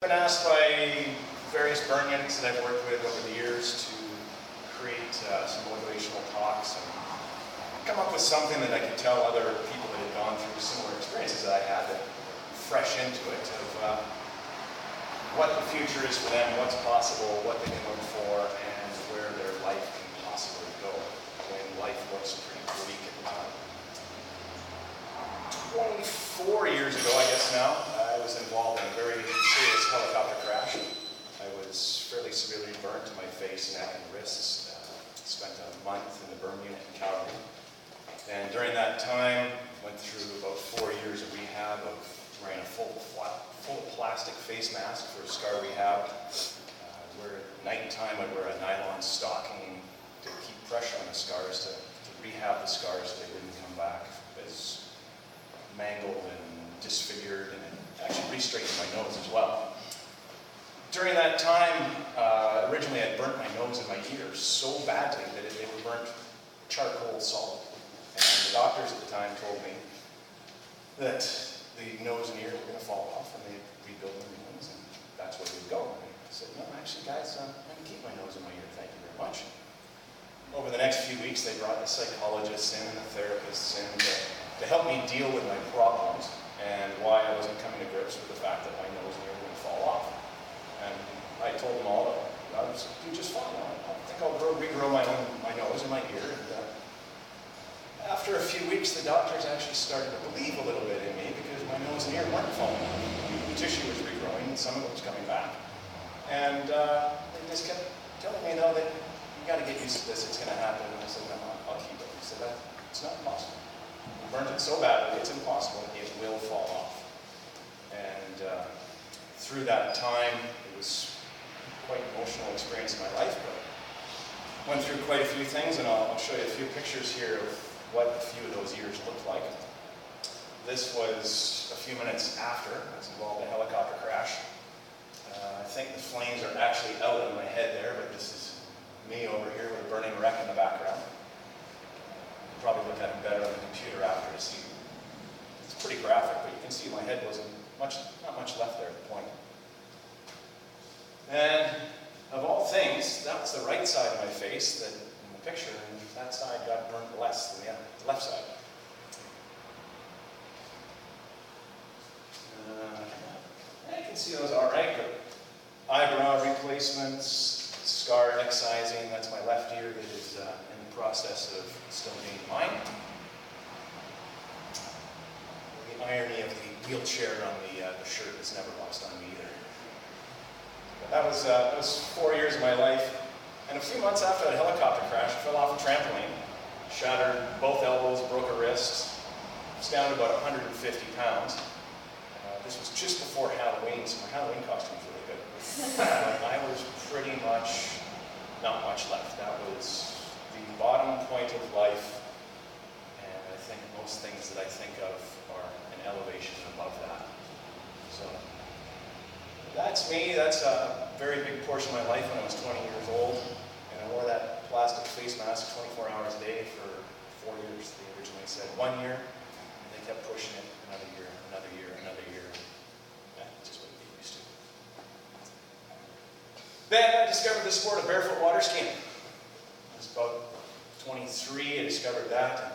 I've been asked by various burn units that I've worked with over the years to create some motivational talks and come up with something that I could tell other people that had gone through similar experiences that I had that fresh into it of what the future is for them, what's possible, what they can look for, and where their life can possibly go when life looks pretty bleak at the time. 24 years ago, I guess now, I was involved in a very serious helicopter crash. I was fairly severely burnt to my face, neck, and wrists. Spent a month in the burn unit in Calgary. And during that time, went through about 4 years of rehab of wearing a full plastic face mask for scar rehab. Where at night time I'd wear a nylon stocking to keep pressure on the scars, to rehab the scars so they didn't come back as mangled and disfigured, and it actually re-straightened my nose as well. During that time, originally I'd burnt my nose and my ears so badly that they were burnt charcoal solid. And the doctors at the time told me that the nose and ears were going to fall off and they'd rebuild the new ones, and that's where we'd go. And I said, no, actually guys, I'm going to keep my nose and my ear, thank you very much. Over the next few weeks, they brought the psychologists in and the therapists in to help me deal with my problems and why I wasn't coming to grips with the fact that my nose and ear were going to fall off. And I told them all that I was do just fine. I think I'll regrow my nose and my ear. And after a few weeks, the doctors actually started to believe a little bit in me because my nose and ear weren't falling off. The tissue was regrowing and some of it was coming back. And they just kept telling me, no, that you got to get used to this, it's going to happen. And I said, no, I'll keep it. He said, it's not possible. You burnt it so badly, it's impossible. It will fall off. And through that time, it was quite an emotional experience in my life, but went through quite a few things, and I'll show you a few pictures here of what a few of those years looked like. This was a few minutes after. I was involved in a helicopter crash. I think the flames are actually out of my head there, but this is me over here with a burning wreck in the background. You can probably look at it better on the computer after to see. It's pretty graphic, but you can see my head wasn't not much left there at the point. And of all things, that was the right side of my face that in the picture, and that side got burnt less than the left side. You can see those all right, but eyebrow replacements, scar excising, that's my left ear that is in the process of still being mine. The irony of the wheelchair on the shirt is never lost on me either. That was 4 years of my life, and a few months after that helicopter crash, I fell off a trampoline, shattered both elbows, broke a wrist. I was down to about 150 pounds. This was just before Halloween, so my Halloween costume was really good. But I was pretty much not much left. That was the bottom point of life, and I think most things that I think of are an elevation above that. So that's me. That's a very big portion of my life when I was 20 years old, and I wore that plastic face mask 24 hours a day for 4 years. They originally said 1 year, and they kept pushing it another year, another year, another year. Yeah, just what you get used to. Then I discovered the sport of barefoot water skiing. I was about 23, I discovered that.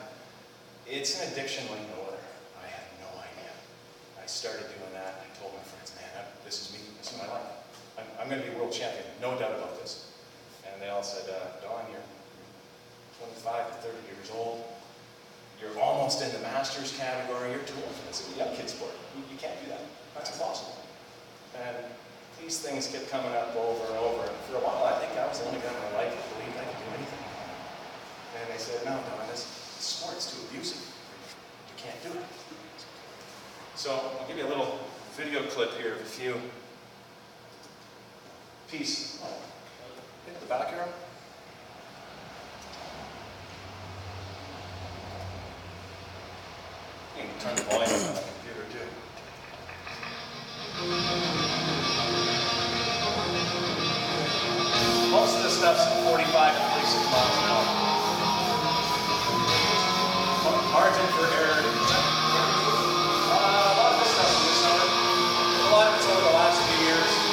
And it's an addiction like no other. I had no idea. I started doing that, and I told my friends, man, this is me, this is my life. I'm going to be world champion, no doubt about this. And they all said, Don, you're 25 to 30 years old. You're almost in the masters category. You're too old for this. It's a young kid sport. You can't do that. That's impossible. And these things kept coming up over and over. And for a while, I think I was the only guy in my life that believed I could do anything. And they said, no, Don, this sport's too abusive. You can't do it. So I'll give you a little video clip here of a few pieces. Hit the back arrow. You can turn the volume on the computer too. Most of this stuff's 45 to 46 miles an hour. Margin for error. A lot of this stuff's in the summer. A lot of it's over the last few years.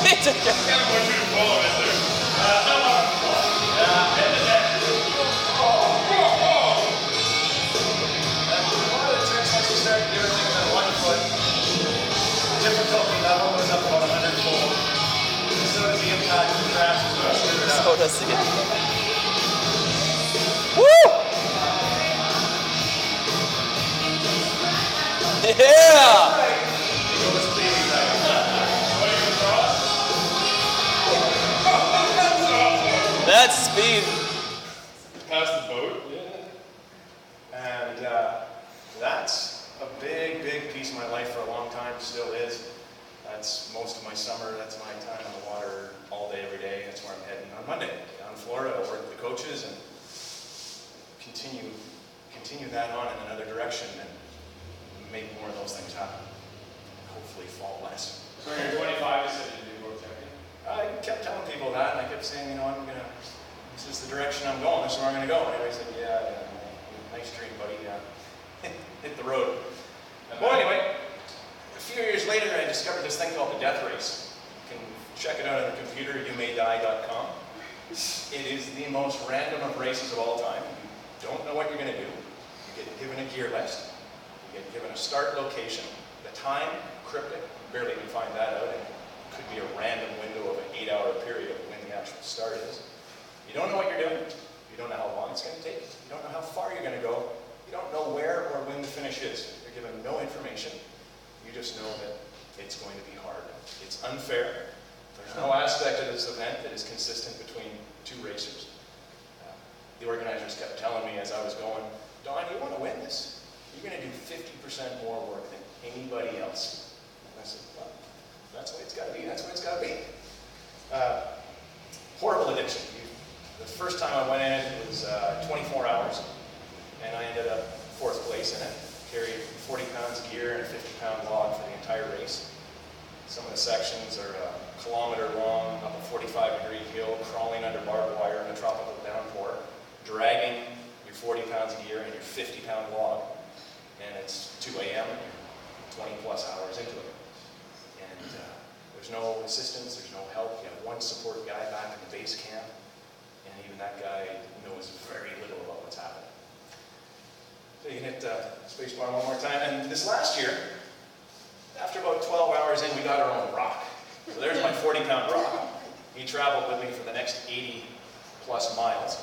He took it. Difficulty level was up about 100-fold. So does the impact of the crash as well. So does the Woo! Yeah! That's speed. Past the boat? Yeah. And that's a big, big piece of my life for a long time, still is. That's most of my summer, that's my time on the water all day, every day. That's where I'm heading on Monday. Down in Florida, I'll work with the coaches and continue that on in another direction and make more of those things happen. Hopefully fall less. So when you're 25, you said you do road checking? I kept telling people that, and I kept saying, this is the direction I'm going, this is where I'm gonna go. And everybody said, yeah, nice dream, buddy, hit the road. Well, anyway, a few years later, I discovered this thing called the death race. You can check it out on the computer, youmaydie.com. It is the most random of races of all time. You don't know what you're gonna do. You get given a gear list. You get given a start location. The time, cryptic, you barely even find that out. It could be a random window of an 8-hour period of when the actual start is. You don't know what you're doing. You don't know how long it's going to take. You don't know how far you're going to go. You don't know where or when the finish is. You're given no information. You just know that it's going to be hard. It's unfair. There's no aspect of this event that is consistent between two racers. The organizers kept telling me as I was going, Don, you want to win this? You're going to do 50% more work than anybody else. And I said, well, that's what it's got to be. That's what it's got to be. Horrible addiction. The first time I went in it was 24 hours, and I ended up 4th place in it. Carried 40 pounds of gear and a 50-pound log for the entire race. Some of the sections are a kilometer long, up a 45-degree hill, crawling under barbed wire in a tropical downpour, dragging your 40 pounds of gear and your 50-pound log, and it's 2 a.m. and you're 20-plus hours into it. And there's no assistance, there's no help. You have one support guy back in the base camp, and even that guy knows very little about what's happening. So you can hit spacebar one more time. And this last year, after about 12 hours in, we got our own rock. So there's my 40-pound rock. He traveled with me for the next 80-plus miles,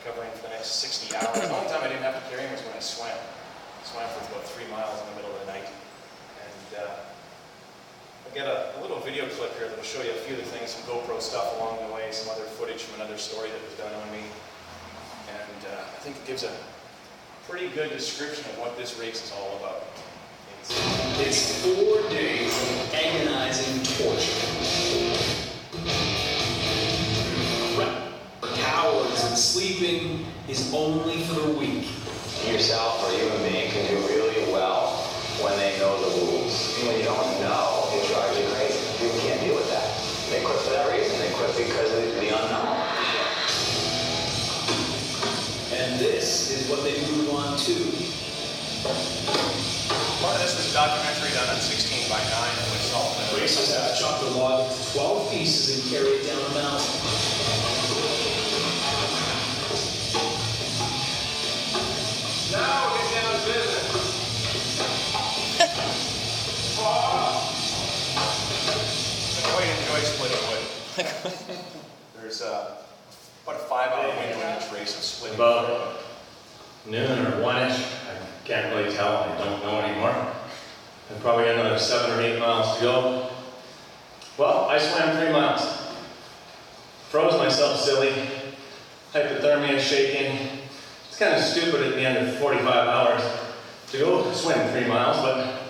covering for the next 60 hours. The only time I didn't have to carry him was when I swam. I swam for about 3 miles in the middle of the night. And I'll get a little video clip here that will show you a few of the things, some GoPro stuff along the way, some other footage from another story that was done on me. And I think it gives a pretty good description of what this race is all about. It's 4 days of agonizing torture. For cowards, and sleeping is only for the weak. Yourself or human being can do really well when they know the rules. And when you don't know, it drives you crazy. People can't deal with that. They quit for that reason. They quit because of the unknown. And this is what they move on to. Part of this was a documentary done on 16 by 9 in which Solomon Racers have to chop the log into 12 pieces and carry it down the mountain. Now we'll get down to business. I quite enjoy splitting wood. There's about a 5-hour window in each race of splitting wood. About noon or 1-ish, I can't really tell, I don't know anymore. I've probably got another 7 or 8 miles to go. Well, I swam 3 miles. Froze myself silly. Hypothermia shaking. It's kind of stupid at the end of 45 hours to go swim 3 miles, but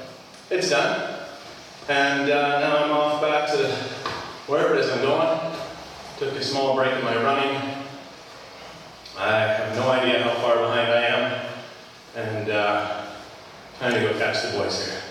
it's done. And now I'm off back to wherever it is I'm going. Took a small break in my running. I have no idea how far behind I am. And time to go catch the boys here.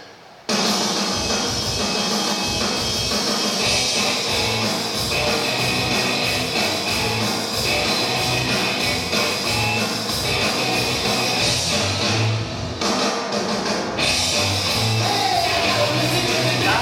Now,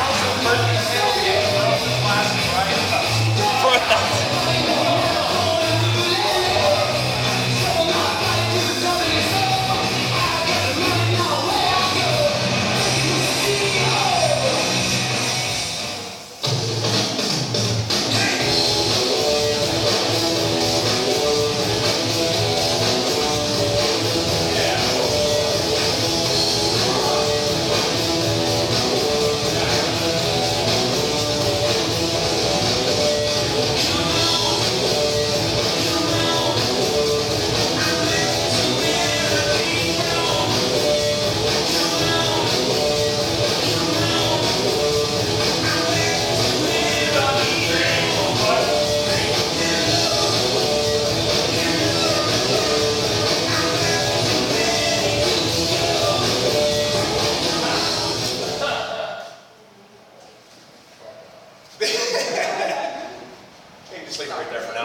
sleep right there for now.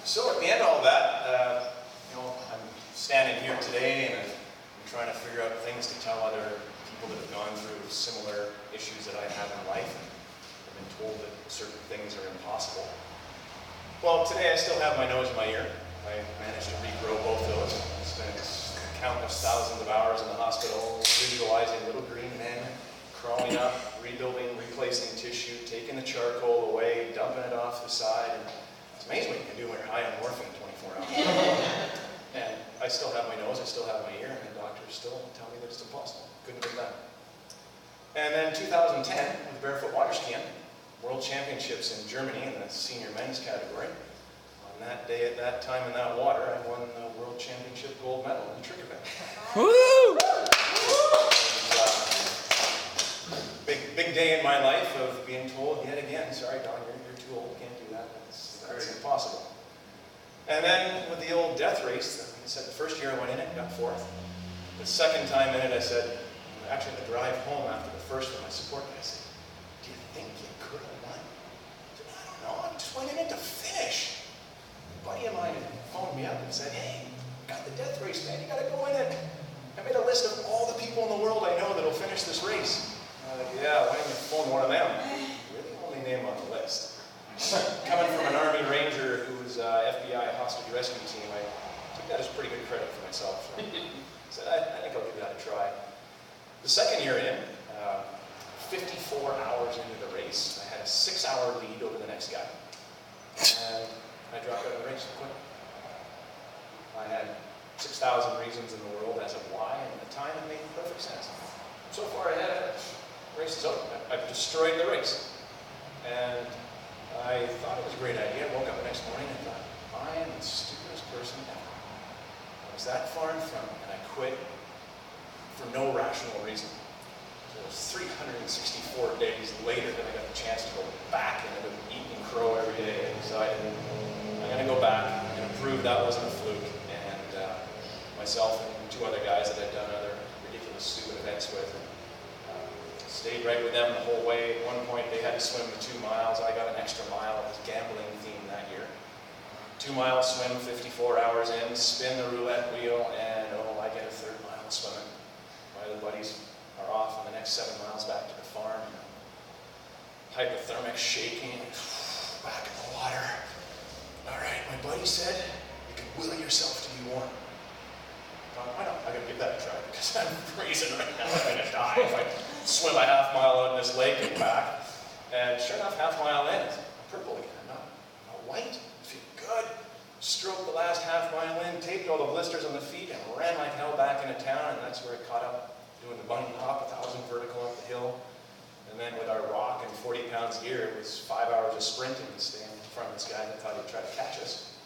So at the end of all that, I'm standing here today and I'm trying to figure out things to tell other people that have gone through similar issues that I have in life and have been told that certain things are impossible. Well, today I still have my nose in my ear. I managed to regrow both of those. I spent countless thousands of hours in the hospital visualizing little green men crawling up, rebuilding, replacing tissue, taking the charcoal away, dumping it off the side. And it's amazing what you can do when you're high on morphine 24 hours. And I still have my nose, I still have my ear, and the doctors still tell me that it's impossible. Couldn't have done it. And then 2010, with barefoot water skiing, World Championships in Germany in the senior men's category. On that day, at that time in that water, I won the World Championship gold medal in the trick event. Woo! Big day in my life of being told yet again, sorry Don, you're too old, you can't do that, that's impossible. And then with the old death race, I said the first year I went in it, got fourth. The second time in it, I said, actually the drive home after the first one, my support guy said, do you think you could have won? I said, I don't know, I just went in it to finish. A buddy of mine phoned me up and said, hey, got the death race, man, you gotta go in it. I made a list of all the people in the world I know that'll finish this race. Yeah, why didn't you phone one of them? You're the only name on the list. Coming from an Army Ranger who was FBI hostage rescue team, I took that as pretty good credit for myself. So I said, I think I'll give that a try. The second year in, 54 hours into the race, I had a 6-hour lead over the next guy. And I dropped out of the race and quit. I had 6,000 reasons in the world as of why, and at the time it made perfect sense. So far ahead of it. Race is over. I've destroyed the race. And I thought it was a great idea. I woke up the next morning and thought, I am the stupidest person ever. I was that far in front and I quit for no rational reason. So it was 364 days later that I got the chance to go back and I've been eating crow every day. And decided I'm going to go back and prove that wasn't a fluke. And myself and 2 other guys that I'd done other ridiculous, stupid events with. Stayed right with them the whole way. At one point, they had to swim the 2 miles. I got an extra mile. It was gambling theme that year. 2 mile swim, 54 hours in, spin the roulette wheel, and I get a 3rd mile swimming. My other buddies are off on the next 7 miles back to the farm. Hypothermic shaking, back in the water. All right, my buddy said, you can will yourself to be warm. I gotta give that a try because I'm freezing right now. I'm gonna die if I swim a half mile out in this lake and back. And sure enough, half mile in, I'm purple again. I'm not white. I feel good. Stroked the last half mile in, taped all the blisters on the feet, and ran like hell back into town. And that's where I caught up doing the bunny hop, 1,000 vertical up the hill. And then with our rock and 40 pounds gear, it was 5 hours of sprinting to stay in front of this guy that thought he'd try to catch us.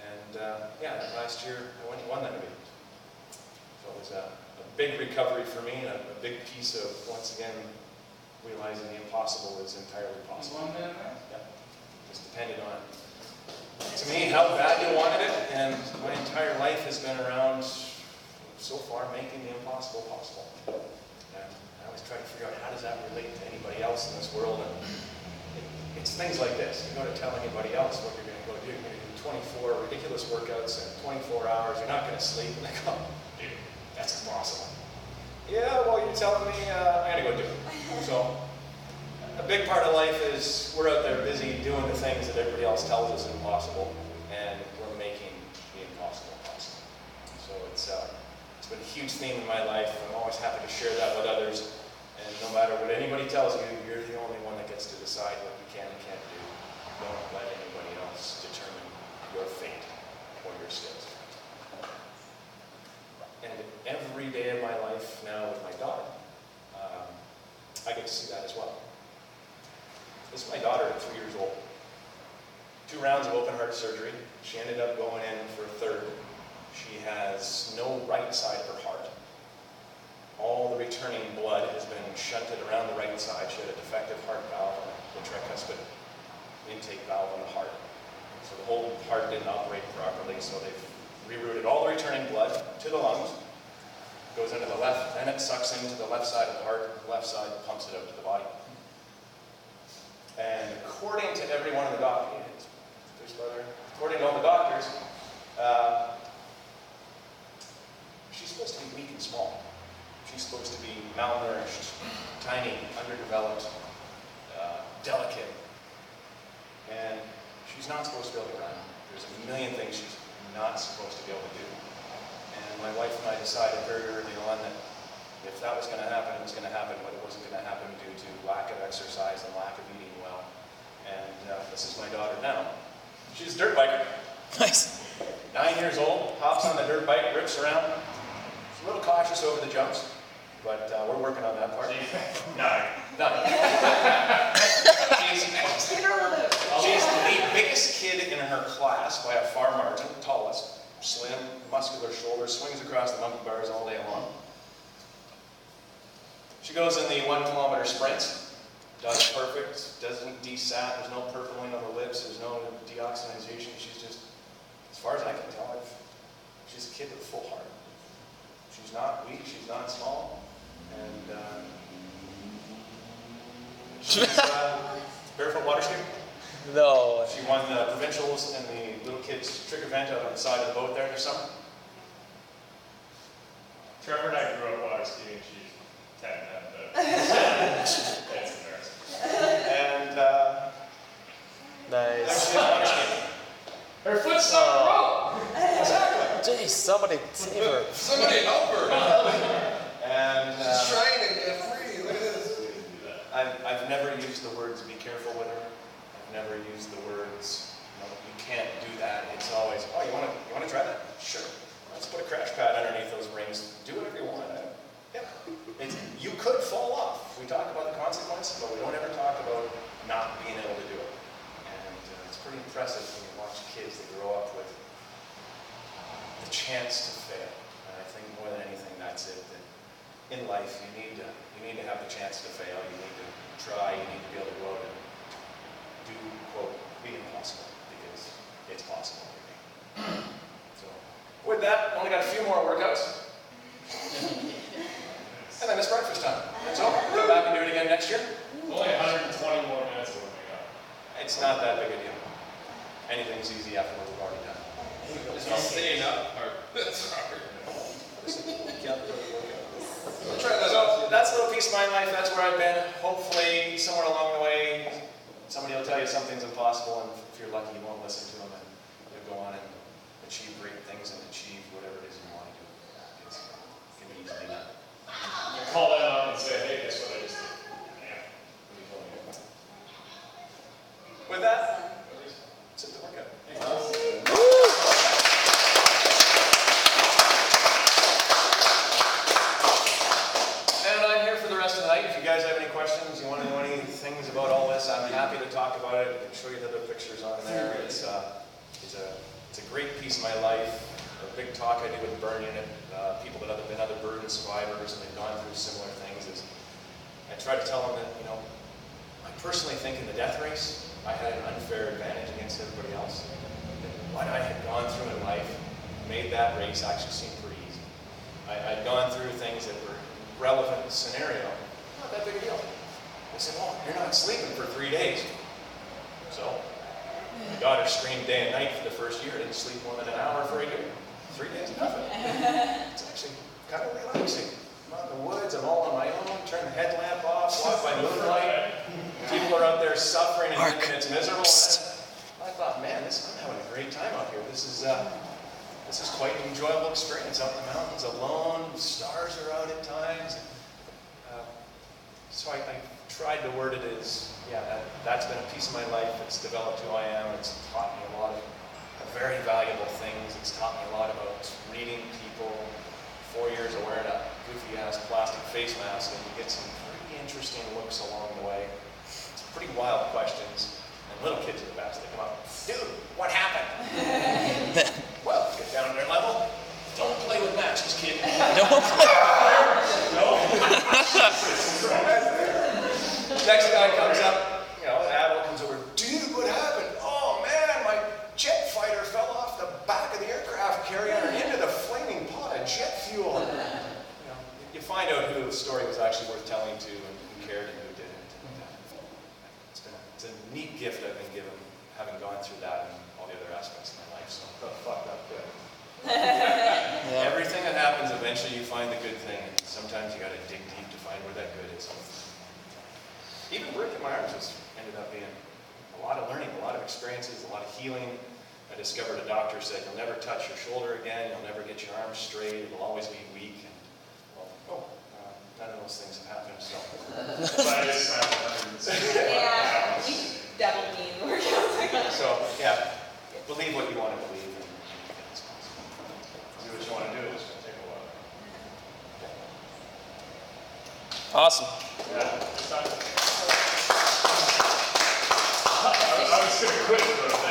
And yeah, last year I went and won that event. So it was a big recovery for me, and a big piece of, once again, realizing the impossible is entirely possible. Yeah, just depended on, to me, how bad you wanted it, and my entire life has been around, so far, making the impossible possible. And I always try to figure out how does that relate to anybody else in this world, and it's things like this. You go to tell anybody else what you're going to go do. You're going to do 24 ridiculous workouts in 24 hours. You're not going to sleep, and they go, dude, that's impossible. Yeah, well, you're telling me I gotta go do it. So, a big part of life is we're out there busy doing the things that everybody else tells us is impossible, and we're making the impossible possible. So it's been a huge theme in my life. I'm always happy to share that with others, and no matter what anybody tells you, you're the only one that gets to decide what you can and can't do. Don't let anybody else determine your fate or your skills. And every day of my life now with my daughter, I get to see that as well. This is my daughter at 3 years old. 2 rounds of open heart surgery. She ended up going in for a 3rd. She has no right side of her heart. All the returning blood has been shunted around the right side. She had a defective heart valve on the tricuspid intake valve on the heart. So the whole heart didn't operate properly, so they've rerouted all the returning blood to the lungs, goes into the left, then it sucks into the left side of the heart, the left side pumps it out to the body. And according to every one of the doctors, according to all the doctors, she's supposed to be weak and small. She's supposed to be malnourished, tiny, underdeveloped, delicate. And she's not supposed to be able to run. There's a million things she's not supposed to be able to do. And my wife and I decided very early on that if that was going to happen, it was going to happen, but it wasn't going to happen due to lack of exercise and lack of eating well. And this is my daughter now. She's a dirt biker. Nice. 9 years old, hops on the dirt bike, rips around. She's a little cautious over the jumps, but we're working on that part. She's the biggest kid in her class by a far margin, tallest, slim, muscular shoulders, swings across the monkey bars all day long. She goes in the 1 kilometer sprints, does perfect, doesn't desat, there's no purpling on the lips, there's no deoxygenation. She's just, as far as I can tell, she's a kid with a full heart. She's not weak, she's not small, and she's barefoot water skiing. No. She won the provincials and the little kids trick event out on the side of the boat there this summer. Trevor and I grew up water skiing. She's 10 It's embarrassing. And there Nice. she is water skiing. Her foot's on the rope. Exactly. Jeez, somebody save her. Somebody help her. And She's trying to get free. Look at this. I've never used the words "be careful" with her. I've never used the words, you can't do that. It's always, oh, you want to try that? Sure. Let's put a crash pad underneath those rings. Do whatever you want. Yeah. You could fall off. We talk about the consequences, but we don't ever talk about not being able to do it. And it's pretty impressive when you watch kids that grow up with the chance to fail. And I think more than anything, that's it. That in life, you need to have the chance to fail. You need to try. You need to be able to go out and do, quote, the impossible, because it's possible. So, with that, only got a few more workouts. And then it's breakfast time. It's over. Come back and do it again next year. Only 120 more minutes to warming up. It's not that big a deal. Anything's easy after what we've already done. It's not staying up. That's hard. So that's a little piece of my life. That's where I've been. Hopefully, somewhere along the way, somebody will tell you something's impossible, and if you're lucky, you won't listen to them, and you'll go on and achieve great things and achieve whatever it is you want to do. It can be easily done. Call them up and say, hey, guess what I just did? Yeah. What are you telling me? With that, let's hit the workout. And I'm here for the rest of the night. If you guys have any questions, you want to know any things about all this, I'm happy to talk about it. I can show you the other pictures on there. It's a great piece of my life. A big talk I do with Burn Unit, people that have been other burden survivors and they've gone through similar things. Is I try to tell them that, I personally think in the death race, I had an unfair advantage against everybody else. That what I had gone through in life made that race actually seem pretty easy. I'd gone through things that were relevant scenario, not that big a deal. They said, oh, you're not sleeping for 3 days. So, my daughter screamed day and night for the first year. I didn't sleep more than an hour for a year. 3 days, nothing. It's actually kind of relaxing. I'm out in the woods, I'm all on my own, turn the headlamp off, walk by moonlight. People are out there suffering and it's miserable. I thought, man, I'm having a great time out here. This is quite an enjoyable experience out in the mountains alone. Stars are out at times. So I tried to word it as, that's been a piece of my life. It's developed who I am. It's taught me a lot of very valuable things. It's taught me a lot about reading people. 4 years of wearing a goofy-ass plastic face mask, and you get some pretty interesting looks along the way. It's pretty wild questions. And little kids are the best. They come up, dude, what happened? Well, get down to their level. Don't play with matches, kid. Next guy comes up, the adult comes over, dude, what happened? Oh man, my jet fighter fell off the back of the aircraft carrier into the flaming pot of jet fuel. You find out who the story was actually worth telling to and who cared and who didn't. And, it's been a it's a neat gift I've been given, having gone through that and all the other aspects of my life. So Fucked up good. Yeah. everything that happens, eventually you find the good thing. And sometimes you got to dig deep to find where that good is. Even breaking my arms ended up being a lot of learning, a lot of experiences, a lot of healing. I discovered a doctor said, you'll never touch your shoulder again, you'll never get your arms straight, it'll always be weak. And, well, none of those things have happened, so. But I just found Yeah, you doubled me in the workout. So, yeah, believe what you want to believe. And it's possible. do what you want to do, it's going to take a while. Awesome. Yeah, it's not. I was going to quit, but